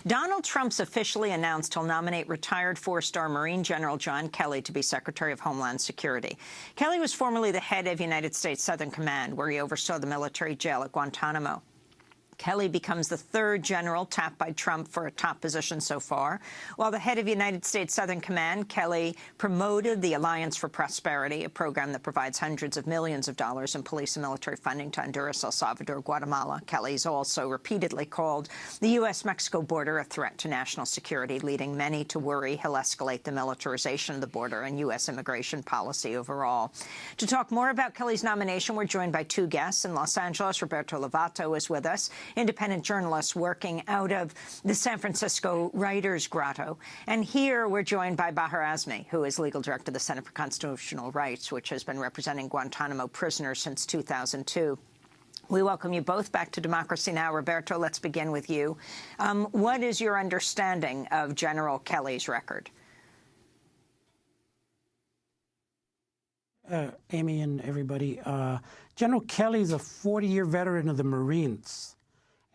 Donald Trump's officially announced he'll nominate retired four-star Marine General John Kelly to be Secretary of Homeland Security. Kelly was formerly the head of United States Southern Command, where he oversaw the military jail at Guantanamo. Kelly becomes the third general tapped by Trump for a top position so far. While the head of United States Southern Command, Kelly promoted the Alliance for Prosperity, a program that provides hundreds of millions of dollars in police and military funding to Honduras, El Salvador, Guatemala. Kelly's also repeatedly called the U.S.-Mexico border a threat to national security, leading many to worry he'll escalate the militarization of the border and U.S. immigration policy overall. To talk more about Kelly's nomination, we're joined by two guests. In Los Angeles, Roberto Lovato is with us, independent journalist working out of the San Francisco Writers' Grotto. And here we're joined by Bahar Azmi, who is legal director of the Center for Constitutional Rights, which has been representing Guantanamo prisoners since 2002. We welcome you both back to Democracy Now! Roberto, let's begin with you. What is your understanding of General Kelly's record? Amy and everybody, General Kelly is a 40-year veteran of the Marines.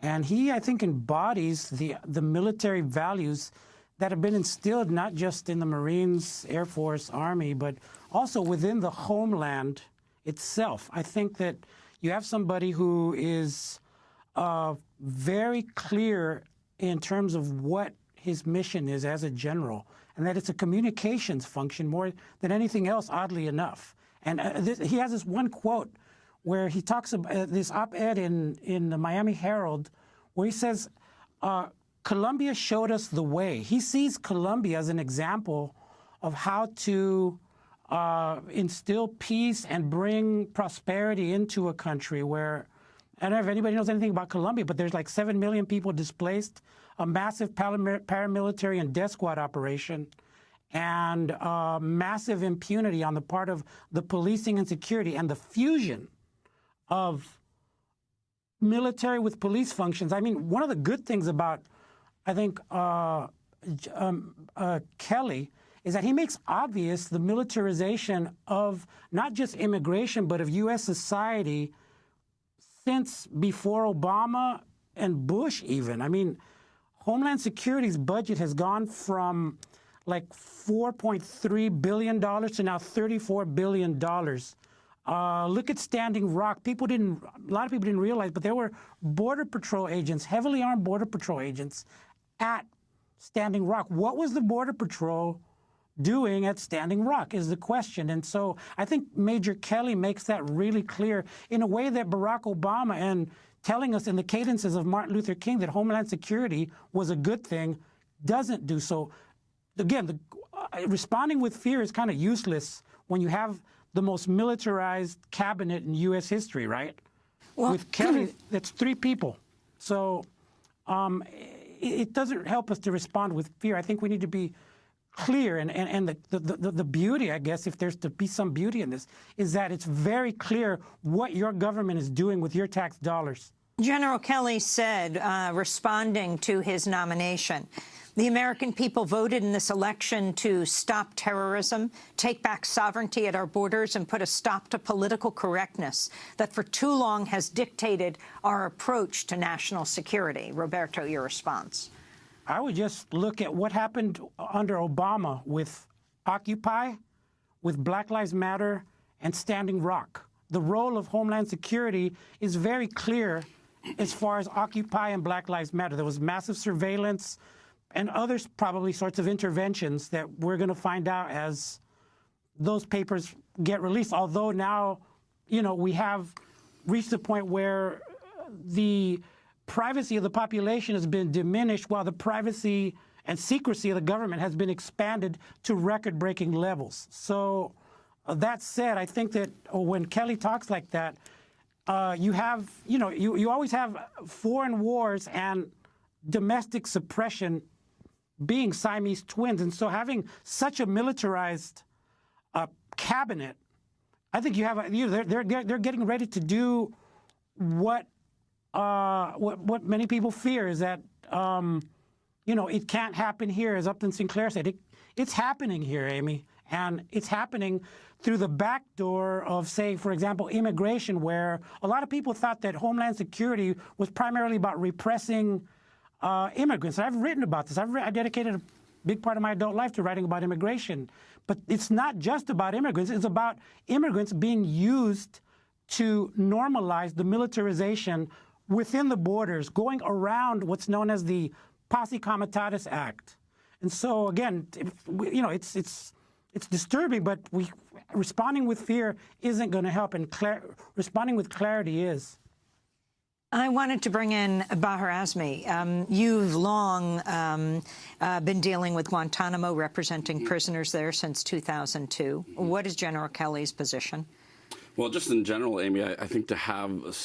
And he, I think, embodies the military values that have been instilled not just in the Marines, Air Force, Army, but also within the homeland itself. I think that you have somebody who is very clear in terms of what his mission is as a general, and that it's a communications function more than anything else, oddly enough. And he has this one quote where he talks about this op-ed in the Miami Herald, where he says, Colombia showed us the way. He sees Colombia as an example of how to instill peace and bring prosperity into a country where, I don't know if anybody knows anything about Colombia, but there's like 7 million people displaced, a massive paramilitary and death squad operation, and massive impunity on the part of the policing and security, and the fusion of military with police functions. I mean, one of the good things about, I think, Kelly is that he makes obvious the militarization of not just immigration, but of U.S. society since before Obama and Bush even. I mean, Homeland Security's budget has gone from like $4.3 billion to now $34 billion. Look at Standing Rock. A lot of people didn't realize, but there were Border Patrol agents, heavily armed Border Patrol agents at Standing Rock. What was the Border Patrol doing at Standing Rock is the question. And so I think Major Kelly makes that really clear in a way that Barack Obama, and telling us in the cadences of Martin Luther King that Homeland Security was a good thing, doesn't do so. Again, responding with fear is kind of useless when you have the most militarized cabinet in U.S. history, right? Well, with Kelly, that's 3 people. So it doesn't help us to respond with fear. I think we need to be clear, and the beauty, I guess, if there's to be some beauty in this, is that it's very clear what your government is doing with your tax dollars. General Kelly said, responding to his nomination, the American people voted in this election to stop terrorism, take back sovereignty at our borders, and put a stop to political correctness that for too long has dictated our approach to national security. Roberto, your response. I would just look at what happened under Obama with Occupy, with Black Lives Matter, and Standing Rock. The role of Homeland Security is very clear as far as Occupy and Black Lives Matter. There was massive surveillance and other probably sorts of interventions that we're going to find out as those papers get released. Although now, you know, we have reached a point where the privacy of the population has been diminished while the privacy and secrecy of the government has been expanded to record-breaking levels. So that said, I think that when Kelly talks like that, you always have foreign wars and domestic suppression being Siamese twins. And so having such a militarized cabinet, I think you have they're getting ready to do what many people fear is that it can't happen here, as Upton Sinclair said. It's happening here, Amy, and it's happening through the back door of, say, for example, immigration, where a lot of people thought that Homeland Security was primarily about repressing immigrants. I've written about this. I dedicated a big part of my adult life to writing about immigration. But it's not just about immigrants. It's about immigrants being used to normalize the militarization within the borders, going around what's known as the Posse Comitatus Act. And so, again, it's disturbing, but responding with fear isn't going to help, and responding with clarity is. I wanted to bring in Bahar Azmi. You've long been dealing with Guantanamo, representing prisoners there since 2002. What is General Kelly's position? Well, just in general, Amy, I think to have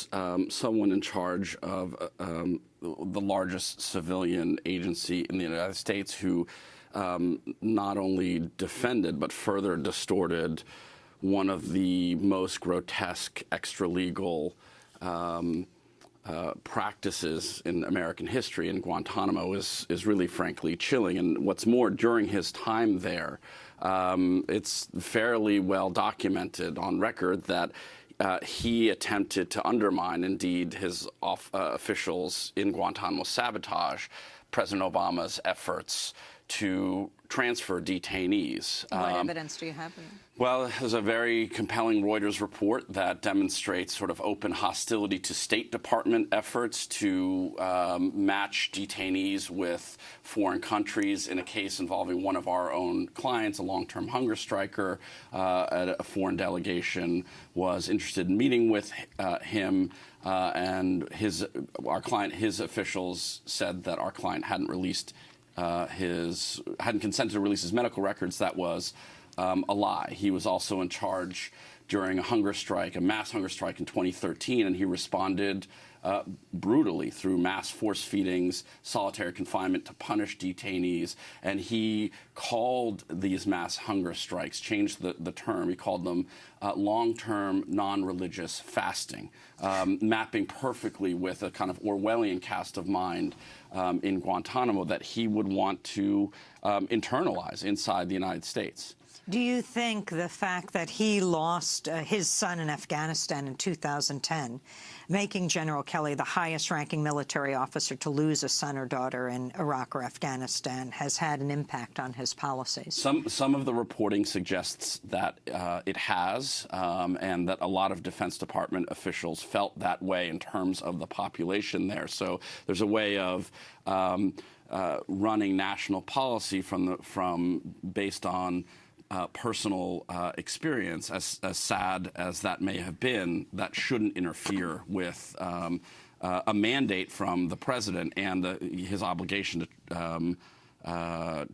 someone in charge of the largest civilian agency in the United States who not only defended but further distorted one of the most grotesque extra-legal practices in American history in Guantanamo is really, frankly, chilling. And what's more, during his time there, it's fairly well documented on record that he attempted to undermine, indeed, his officials in Guantanamo sabotage President Obama's efforts to transfer detainees. What evidence do you have? Well, there's a very compelling Reuters report that demonstrates sort of open hostility to State Department efforts to match detainees with foreign countries. In a case involving one of our own clients, a long-term hunger striker, a foreign delegation was interested in meeting with him, and his officials said that our client hadn't consented to release his medical records. That was a lie. He was also in charge during a mass hunger strike in 2013, and he responded brutally through mass force feedings, solitary confinement to punish detainees. And he called these mass hunger strikes, changed the term, he called them long-term non-religious fasting, mapping perfectly with a kind of Orwellian cast of mind in Guantanamo that he would want to internalize inside the United States. Do you think the fact that he lost his son in Afghanistan in 2010, making General Kelly the highest-ranking military officer to lose a son or daughter in Iraq or Afghanistan, has had an impact on his policies? Some of the reporting suggests that it has, and that a lot of Defense Department officials felt that way in terms of the population there. So there's a way of running national policy based on personal experience, as sad as that may have been, that shouldn't interfere with a mandate from the president and his obligation to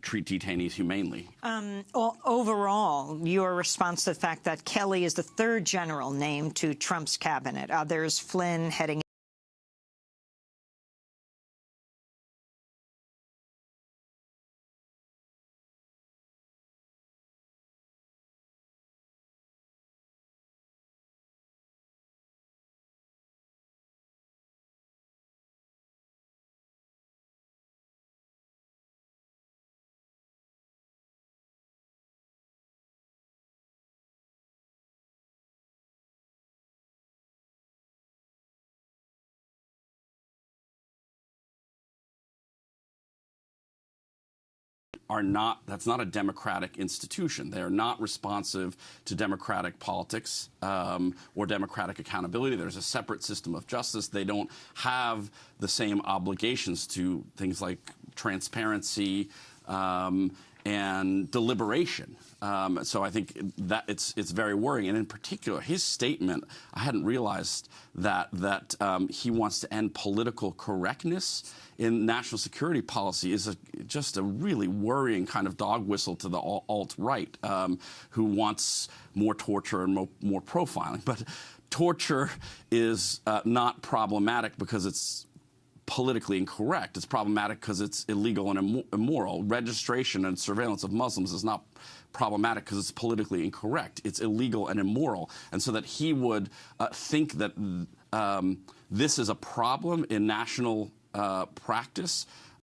treat detainees humanely. Overall, your response to the fact that Kelly is the third general named to Trump's cabinet, others, Flynn heading that's not a democratic institution. They are not responsive to democratic politics or democratic accountability. There's a separate system of justice. They don't have the same obligations to things like transparency and deliberation. So I think that it's very worrying. And in particular, his statement, I hadn't realized that he wants to end political correctness in national security policy is just a really worrying kind of dog whistle to the alt-right, who wants more torture and more profiling. But torture is not problematic because it's politically incorrect. It's problematic because it's illegal and immoral. Registration and surveillance of Muslims is not problematic because it's politically incorrect. It's illegal and immoral. And so that he would think that this is a problem in national practice